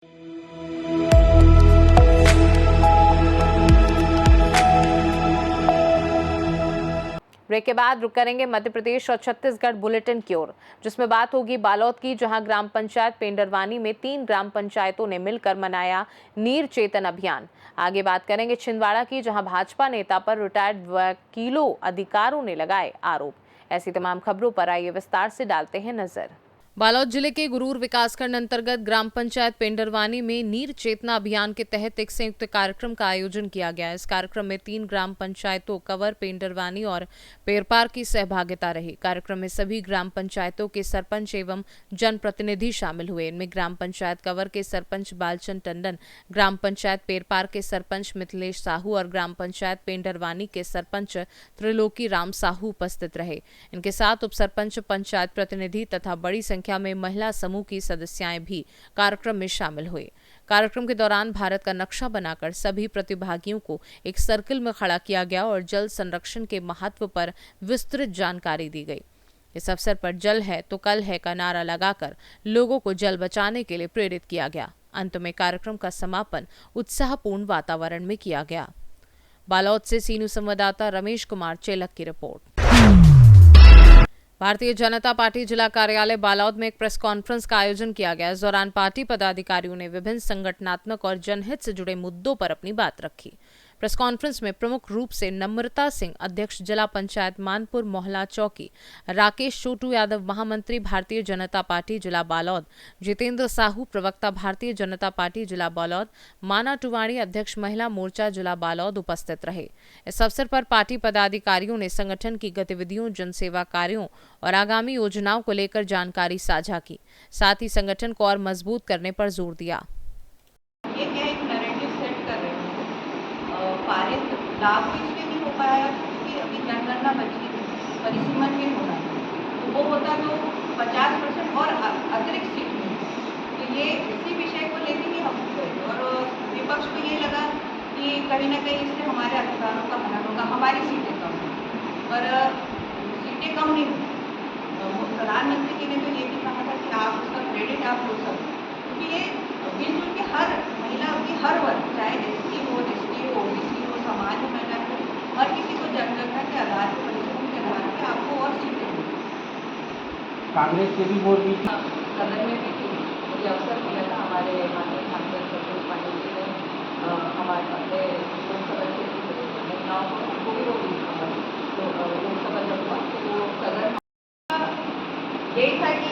Break के बाद रुक करेंगे मध्य प्रदेश और छत्तीसगढ़ बुलेटिन की ओर, जिसमें बात होगी बालोद की, जहां ग्राम पंचायत पेंडरवानी में 3 ग्राम पंचायतों ने मिलकर मनाया नीर चेतन अभियान। आगे बात करेंगे छिंदवाड़ा की, जहां भाजपा नेता पर रिटायर्ड वकीलों अधिकारों ने लगाए आरोप। ऐसी तमाम खबरों पर आइए विस्तार से डालते हैं नजर। बालोद जिले के गुरूर विकासखंड अंतर्गत ग्राम पंचायत पेंडरवानी में नीर चेतना अभियान के तहत एक संयुक्त कार्यक्रम का आयोजन किया गया। इस कार्यक्रम में 3 ग्राम पंचायतों कवर, पेंडरवानी और पेरपार की सहभागिता रही। कार्यक्रम में सभी ग्राम पंचायतों के सरपंच एवं जनप्रतिनिधि शामिल हुए। इनमें ग्राम पंचायत कवर के सरपंच बालचंद टंडन, ग्राम पंचायत पेरपार के सरपंच मिथिलेश साहू और ग्राम पंचायत पेंडरवानी के सरपंच त्रिलोकी राम साहू उपस्थित रहे। इनके साथ उप सरपंच, पंचायत प्रतिनिधि तथा बड़ी संख्या में महिला समूह की सदस्याएं भी कार्यक्रम में शामिल हुए। कार्यक्रम के दौरान भारत का नक्शा बनाकर सभी प्रतिभागियों को एक सर्किल में खड़ा किया गया और जल संरक्षण के महत्व पर विस्तृत जानकारी दी गई। इस अवसर पर जल है तो कल है का नारा लगाकर लोगों को जल बचाने के लिए प्रेरित किया गया। अंत में कार्यक्रम का समापन उत्साहपूर्ण वातावरण में किया गया। बालोद से सीनू संवाददाता रमेश कुमार चेलक की रिपोर्ट। भारतीय जनता पार्टी जिला कार्यालय बालोद में एक प्रेस कॉन्फ्रेंस का आयोजन किया गया। इस दौरान पार्टी पदाधिकारियों ने विभिन्न संगठनात्मक और जनहित से जुड़े मुद्दों पर अपनी बात रखी। प्रेस कॉन्फ्रेंस में प्रमुख रूप से नम्रता सिंह, अध्यक्ष जिला पंचायत मानपुर मोहल्ला चौकी, राकेश छोटू यादव, महामंत्री भारतीय जनता पार्टी जिला बालोद, जितेंद्र साहू, प्रवक्ता भारतीय जनता पार्टी जिला बालोद, माना टुवाणी, अध्यक्ष महिला मोर्चा जिला बालोद उपस्थित रहे। इस अवसर पर पार्टी पदाधिकारियों ने संगठन की गतिविधियों, जनसेवा कार्यों और आगामी योजनाओं को लेकर जानकारी साझा की। साथ ही संगठन को और मजबूत करने पर जोर दिया। पारित लागू इसलिए नहीं हो पाया क्योंकि अभी जनगणना बची थी, परिसीमन में होना तो वो होता तो 50% और अतिरिक्त सीट में। तो ये इसी विषय को लेकर ही हम गए और विपक्ष को ये लगा कि कहीं ना कहीं इससे हमारे अधिकारों का हनन होगा, हमारी सीटें कम हैं, पर सीटें कम नहीं हुई। प्रधानमंत्री जी ने तो ये भी कहा था कि आप उसका क्रेडिट आप हो सकते, क्योंकि ये मिलजुल के हर महिला की हर वर्ग, चाहे एससी हो, एसटी हो, ओबीसी हो, समाज में महिला हो, हर किसी को जनगणना के आधार पर, परिश्रम के आधार पर आपको और सीटें मिली। कांग्रेस के भी वोट भी सदन में भी थी, मुझे अवसर मिला था हमारे माननीय सांसद संतोष पांडे जी ने हमारे अपने लोकसभा क्षेत्र के महिलाओं को भी वोट दिया। तो लोकसभा जब हुआ तो वो सदन यही था कि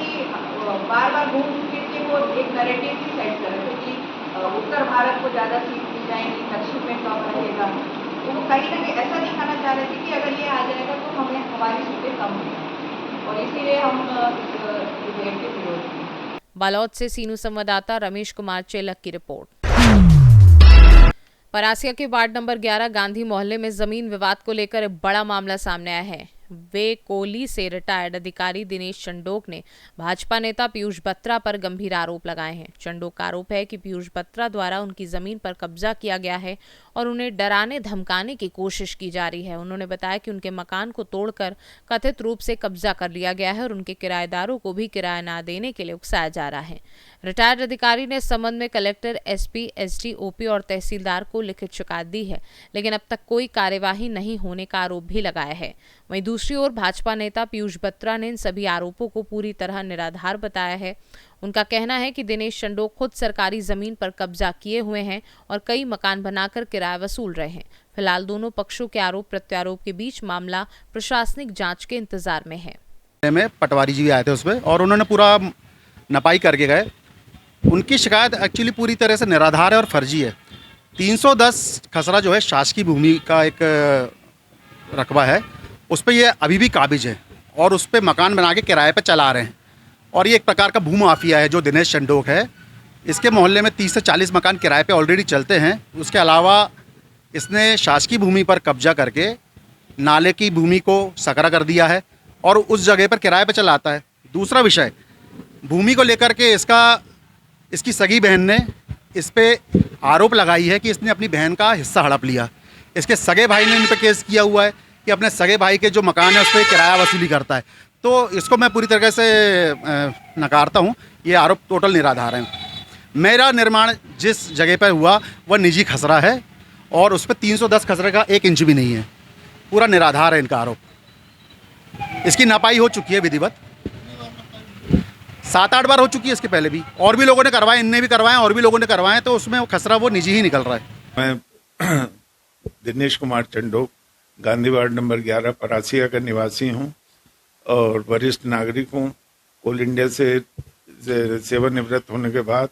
बार बार घूम फिर के वो एक नैरेटिव भी सेट कर रहे थे कि उत्तर भारत को ज़्यादा सीट मिल जाएंगी, दक्षिण में कम रहेगा। तो वो कहीं ना कहीं ऐसा दिखाना चाह रहे थे कि अगर ये आ जाएगा तो हमें हमारी सीटें कम होंगी, और इसीलिए हम विधेयक के विरोध किए। बालोद से सीनू संवाददाता रमेश कुमार चेलक की रिपोर्ट। परासिया के वार्ड नंबर 11 गांधी मोहल्ले में जमीन विवाद को लेकर एक बड़ा मामला सामने आया है। वे कोली से रिटायर्ड अधिकारी दिनेश चंडोक ने भाजपा नेता पीयूष बत्रा पर गंभीर आरोप लगाए हैं। चंडोक का आरोप है कि पीयूष बत्रा द्वारा उनकी जमीन पर कब्जा किया गया है और उन्हें डराने धमकाने की कोशिश की जा रही है। उन्होंने बताया कि उनके मकान को तोड़कर कथित रूप से कब्जा कर लिया गया है और उनके किराएदारों को भी किराया न देने के लिए उकसाया जा रहा है। रिटायर्ड अधिकारी ने इस संबंध में कलेक्टर, एसपी, एसडी, ओपी और तहसीलदार को लिखित शिकायत दी है, लेकिन अब तक कोई कार्यवाही नहीं होने का आरोप भी लगाया है। वहीं दूसरी ओर भाजपा नेता पीयूष बत्रा ने इन सभी आरोपों को पूरी तरह निराधार बताया है। उनका कहना है कि दिनेश चंडोक खुद सरकारी जमीन पर कब्जा किए हुए हैं और कई मकान बनाकर किराया वसूल रहे हैं। फिलहाल दोनों पक्षों के आरोप प्रत्यारोप के बीच मामला प्रशासनिक जांच के इंतजार में है। में पटवारी जी भी आए थे उसमें और उन्होंने पूरा नपाई करके गए। उनकी शिकायत एक्चुअली पूरी तरह से निराधार है और फर्जी है। 310 खसरा जो है शासकीय भूमि का एक रकबा है, उस पर ये अभी भी काबिज है और उस पर मकान बना के किराए पर चला रहे हैं। और ये एक प्रकार का भूमाफिया है जो दिनेश चंडोक है। इसके मोहल्ले में 30 से 40 मकान किराए पे ऑलरेडी चलते हैं। उसके अलावा इसने शासकीय भूमि पर कब्जा करके नाले की भूमि को सकरा कर दिया है और उस जगह पर किराए पे चलाता है। दूसरा विषय, भूमि को लेकर के इसकी सगी बहन ने इस पे आरोप लगाई है कि इसने अपनी बहन का हिस्सा हड़प लिया। इसके सगे भाई ने इन पर केस किया हुआ है कि अपने सगे भाई के जो मकान है उस पर किराया वसूली करता है। तो इसको मैं पूरी तरह से नकारता हूँ। ये आरोप टोटल निराधार हैं। मेरा निर्माण जिस जगह पर हुआ वह निजी खसरा है और उस पर 310 खसरे का 1 इंच भी नहीं है। पूरा निराधार है इनका आरोप। इसकी नपाई हो चुकी है विधिवत, 7-8 बार हो चुकी है इसके पहले भी, और भी लोगों ने करवाए, इनने भी करवाए और भी लोगों ने करवाए, तो उसमें वो खसरा वो निजी ही निकल रहा है। मैं दिनेश कुमार चंडोक, गांधी वार्ड नंबर 11 परासिया का निवासी हूं और वरिष्ठ नागरिक हूं। कोल इंडिया से सेवानिवृत्त होने के बाद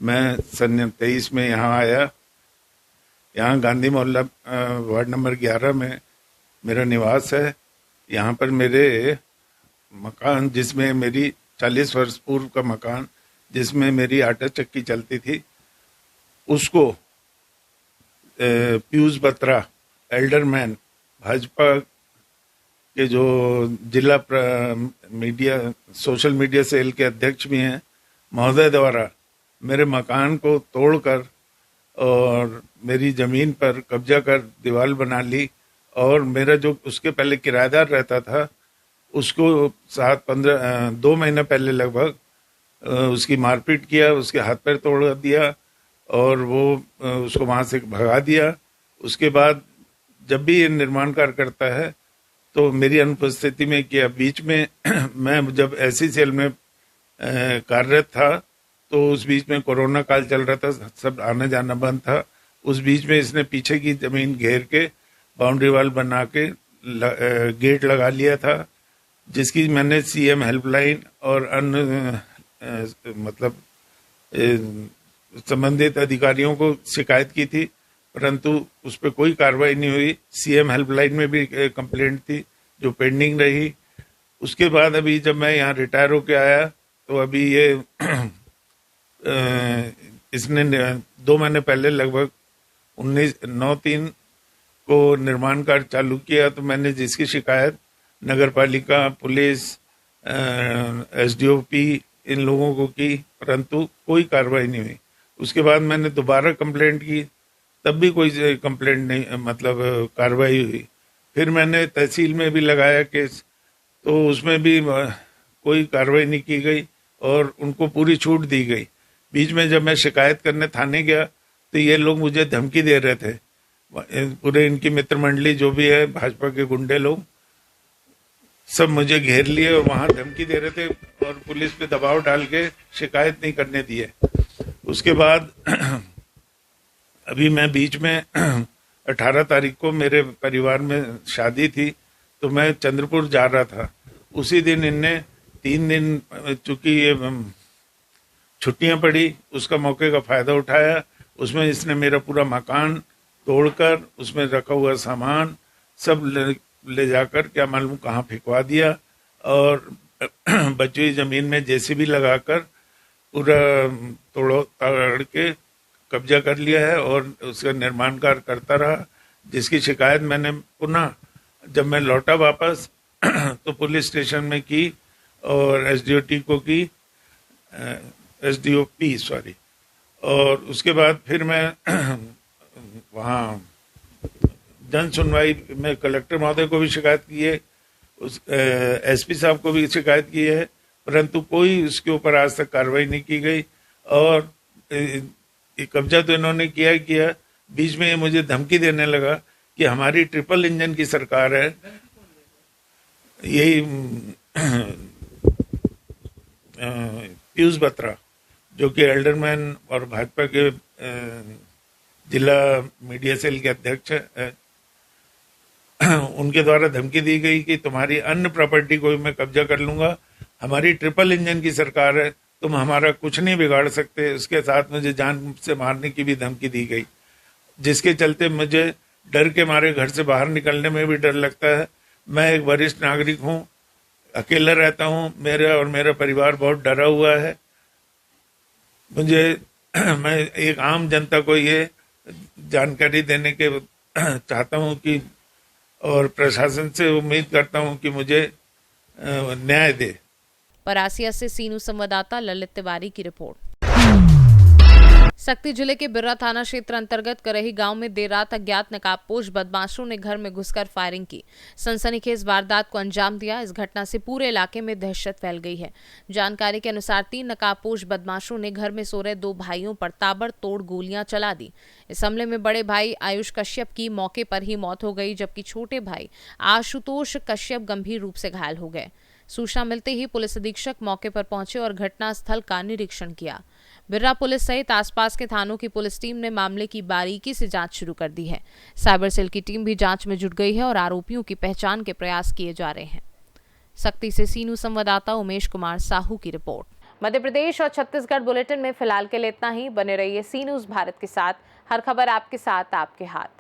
मैं सन 23 में यहाँ आया। यहाँ गांधी मोहल्ला वार्ड नंबर 11 में मेरा निवास है। यहाँ पर मेरे मकान, जिसमें मेरी 40 वर्ष पूर्व का मकान, जिसमें मेरी आटा चक्की चलती थी, उसको पीयूष बत्रा, एल्डरमैन, भाजपा के जो जिला मीडिया सोशल मीडिया सेल के अध्यक्ष भी हैं, महोदय द्वारा मेरे मकान को तोड़कर और मेरी जमीन पर कब्जा कर दीवार बना ली और मेरा जो उसके पहले किराएदार रहता था उसको 2 महीने पहले लगभग उसकी मारपीट किया, उसके हाथ पैर तोड़ दिया और वो उसको वहां से भगा दिया। उसके बाद जब भी ये निर्माण कार्य करता है तो मेरी अनुपस्थिति में किया। बीच में मैं जब ऐसी सेल में कार्यरत था तो उस बीच में कोरोना काल चल रहा था, सब आना जाना बंद था। उस बीच में इसने पीछे की जमीन घेर के बाउंड्री वाल बना के गेट लगा लिया था, जिसकी मैंने सीएम हेल्पलाइन और अन्य मतलब संबंधित अधिकारियों को शिकायत की थी, परंतु उस पर कोई कार्रवाई नहीं हुई। सीएम हेल्पलाइन में भी कंप्लेंट थी जो पेंडिंग रही। उसके बाद अभी जब मैं यहाँ रिटायर होके आया तो अभी ये इसने 2 महीने पहले लगभग 19/9/3 को निर्माण कार्य चालू किया। तो मैंने जिसकी शिकायत नगर पालिका, पुलिस, एसडीओपी इन लोगों को की, परंतु कोई कार्रवाई नहीं हुई। उसके बाद मैंने दोबारा कंप्लेंट की, तब भी कोई कंप्लेंट नहीं, मतलब कार्रवाई हुई। फिर मैंने तहसील में भी लगाया केस, तो उसमें भी कोई कार्रवाई नहीं की गई और उनको पूरी छूट दी गई। बीच में जब मैं शिकायत करने थाने गया तो ये लोग मुझे धमकी दे रहे थे, पूरे इनकी मित्र मंडली जो भी है, भाजपा के गुंडे लोग सब मुझे घेर लिए और वहां धमकी दे रहे थे और पुलिस पे दबाव डाल के शिकायत नहीं करने दिए। उसके बाद अभी मैं बीच में 18 तारीख को मेरे परिवार में शादी थी, तो मैं चंद्रपुर जा रहा था। उसी दिन इनने 3 दिन, चूंकि ये छुट्टियां पड़ी, उसका मौके का फायदा उठाया। उसमें इसने मेरा पूरा मकान तोड़कर उसमें रखा हुआ सामान सब ले जाकर क्या मालूम कहाँ फेंकवा दिया और बची हुई जमीन में जेसीबी लगाकर पूरा तोड़ के कब्जा कर लिया है और उसका निर्माण कार्य करता रहा, जिसकी शिकायत मैंने पुनः जब मैं लौटा वापस तो पुलिस स्टेशन में की और एसडीओपी को की, और उसके बाद फिर मैं वहाँ जन सुनवाई में कलेक्टर महोदय को भी शिकायत की है, उस एसपी साहब को भी शिकायत की है, परंतु कोई उसके ऊपर आज तक कार्रवाई नहीं की गई। और कब्जा तो इन्होंने किया। बीच में ये मुझे धमकी देने लगा कि हमारी ट्रिपल इंजन की सरकार है, यही पीयूष बत्रा जो कि एल्डरमैन और भाजपा के जिला मीडिया सेल के अध्यक्ष है, उनके द्वारा धमकी दी गई कि तुम्हारी अन्य प्रॉपर्टी को भी मैं कब्जा कर लूंगा, हमारी ट्रिपल इंजन की सरकार है, तुम हमारा कुछ नहीं बिगाड़ सकते। उसके साथ मुझे जान से मारने की भी धमकी दी गई, जिसके चलते मुझे डर के मारे घर से बाहर निकलने में भी डर लगता है। मैं एक वरिष्ठ नागरिक हूँ, अकेला रहता हूँ, मेरा परिवार बहुत डरा हुआ है। मैं एक आम जनता को ये जानकारी देने के चाहता हूँ कि और प्रशासन से उम्मीद करता हूँ कि मुझे न्याय दे। परासिया से सीनू संवाददाता ललित तिवारी की रिपोर्ट। सक्ती जिले के बिर्रा थाना क्षेत्र अंतर्गत करही गांव में देर रात अज्ञात नकाबपोश बदमाशों ने घर में घुसकर फायरिंग की। सनसनीखेज वारदात को अंजाम दिया। इस घटना से पूरे इलाके में दहशत फैल गई है। जानकारी के अनुसार 3 नकाबपोश बदमाशों ने घर में सो रहे 2 भाइयों पर ताबड़तोड़ गोलियां चला दी। इस हमले में बड़े भाई आयुष कश्यप की मौके पर ही मौत हो गई, जबकि छोटे भाई आशुतोष कश्यप गंभीर रूप से घायल हो गए। सूचना मिलते ही पुलिस अधीक्षक मौके पर पहुंचे और घटनास्थल का निरीक्षण किया। बिर्रा पुलिस सहित आसपास के थानों की पुलिस टीम ने मामले की बारीकी से जांच शुरू कर दी है। साइबर सेल की टीम भी जांच में जुट गई है और आरोपियों की पहचान के प्रयास किए जा रहे हैं। सक्ती से सीनू संवाददाता उमेश कुमार साहू की रिपोर्ट। मध्य प्रदेश और छत्तीसगढ़ बुलेटिन में फिलहाल के लिए इतना ही। बने रहिए सी न्यूज़ भारत के साथ। हर खबर आपके साथ, आपके हाथ।